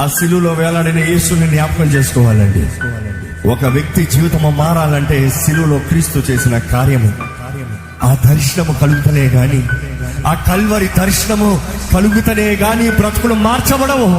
ఆ శిలువలో వేలాడిన యేసుని జ్ఞాపకం చేసుకోవాలండి. ఒక వ్యక్తి జీవితము మారాలంటే శిలువలో క్రీస్తు చేసిన కార్యము, ఆ దర్శనము కలుగుతనే గాని, ఆ కల్వరి దర్శనము కలుగుతనే గాని బ్రతుకులు మార్చబడవు.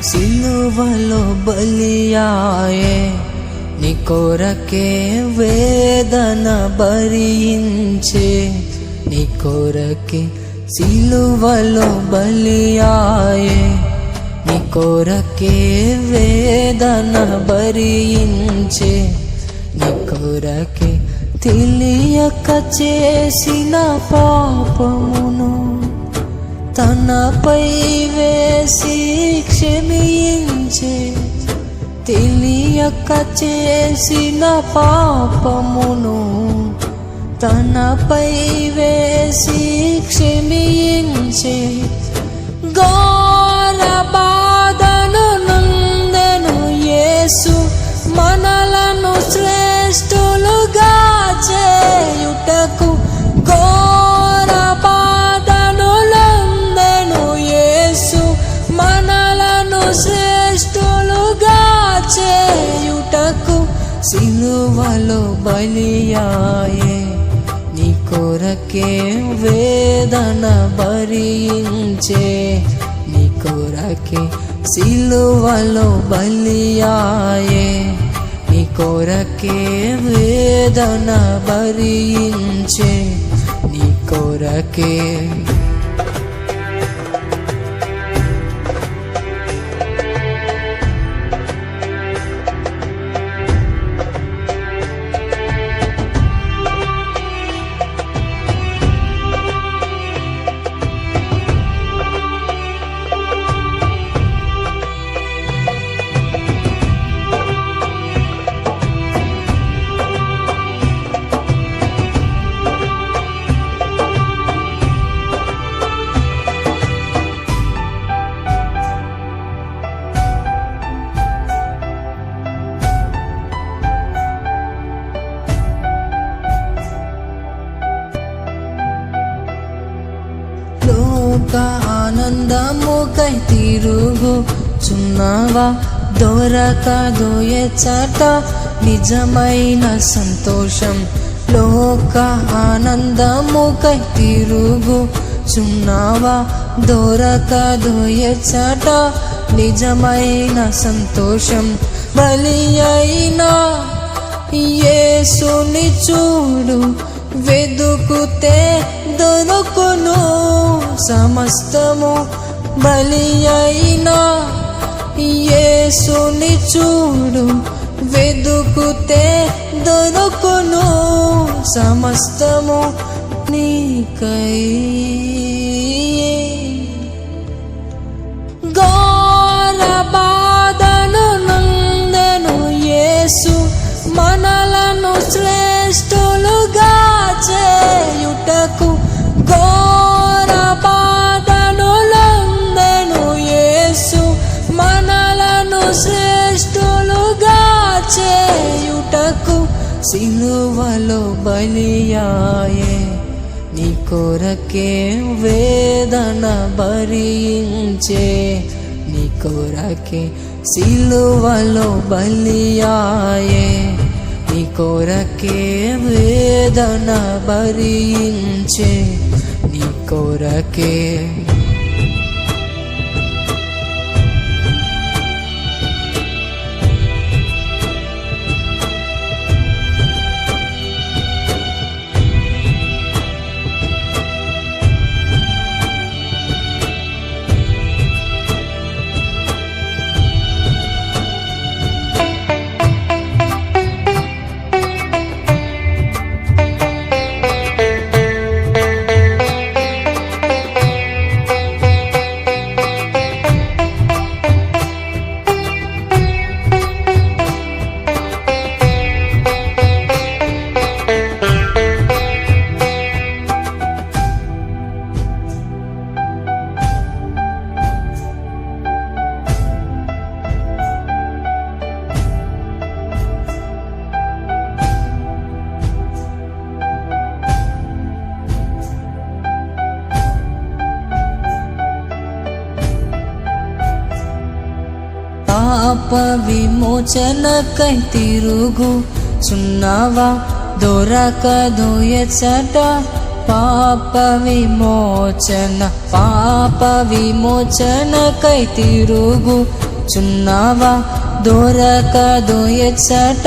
సిలువలో బలియాయే, నీ కొరకే వేదన భరించే, నీ కొరకే సిలువలో బలియాయే, నీ కొరకే వేదన భరించే, నీ కొరకే తెలియక చేసిన పాపమును తనపై వేసి క్షమించే, తెలియక చేసిన పాపమును తనపై వేసి క్షమించే, ఘోర బాధను నందెను యేసు మనలను శ్రేష్ఠులుగా చేయుటకు, ఘోర బాధను నందెను యేసు మనలను శ్రేష్ఠులుగా చేయుటకు, సిలువలో బలియాయే, నీ కొరకే వేదన భరించే, నీ కొరకే సిలువలో బలియాయే, నీ కొరకే వేదన భరించే, నీ కొరకే. లోక ఆనందముకై తిరుగుచున్నావా, దొరకదు ఎచ్చట నిజమైన సంతోషం. లోక ఆనందముకై తిరుగుచున్నావా, దొరకదు ఎచ్చట నిజమైన సంతోషం. బలి అయినా యేసుని చూడు, వెదుకుతే దొరుకును సమస్తము. బలి అయినా యేసుని చూడు, వెదుకుతే దొరుకును సమస్తము. నీకై ఘోర బాధను నందెను యేసు మనలను శ్రేష్ఠులుగా చేయుటకు, ఘోర బాధను నందెను యేసు మనలను శ్రేష్ఠులుగా చేయుటకు, సిలువలో బలియాయే, నీ కొరకే వేదన భరించే, నీ కొరకే సిలువలో బలియాయే, నీ కొరకే వేదన భరించే, నీ కొరకే. పాప విమోచనకై తిరుగుచున్నావా, దొరకదు ఎచ్చట పాప విమోచనకై తిరుగుచున్నావా, దొరకదు ఎచ్చట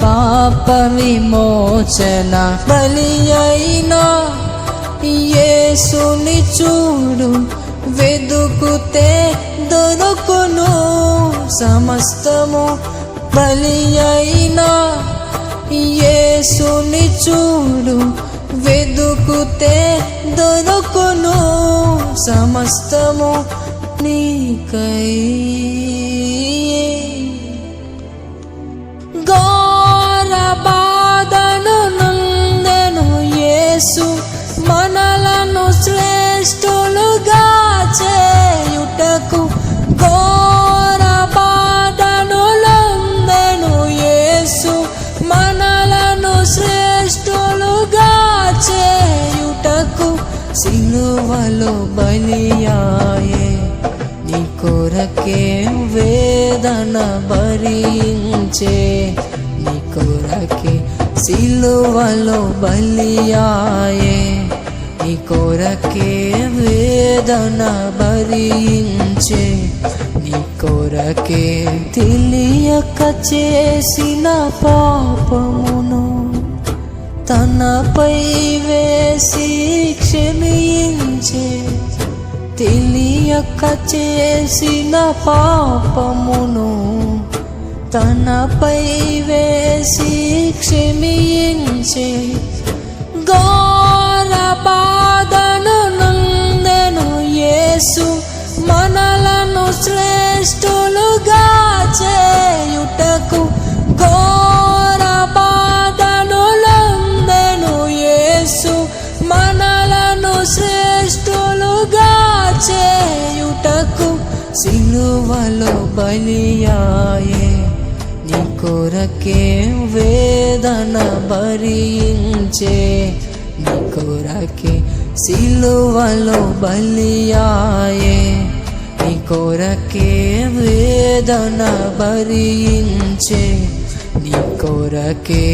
పాప విమోచన. బలి అయినా యేసుని చూడు, వెదుకుతే దొరుకును సమస్తము. బలి అయినా యేసుని చూడు, వెదుకుతే దొరుకును సమస్తము. నీకై ఘోర బాధను నందెను యేసు, మనలను శ్రేష్ఠులుగా చేయుటకు. ఘోర బాధను నందెను యేసు, మనలను శ్రేష్ఠులుగా చేయుటకు. సిలువలో బలియాయే, నీ కొరకే వేదన భరించే, నీ కొరకే. సిలువలో బలియాయే, నీ కొరకే వేదన భరించే, నీ కొరకే. తెలియక చేసిన పాపమును తనపై వేసి క్షమించే, తెలియక చేసిన పాపమును తనపై వేసి క్షమించే. ఘోర బాధను నందెను యేసు, మనలను శ్రేష్ఠులుగా చేయుటకు. ఘోర బాధను నందెను యేసు, మనలను శ్రేష్ఠులుగా చేయుటకు. సిలువలో బలియాయే, నీ కొరకే వేదన భరించే, నీ కొరకే. సిలువలో బలియాయే, నీ కొరకే వేదన భరించే, నీ కొరకే.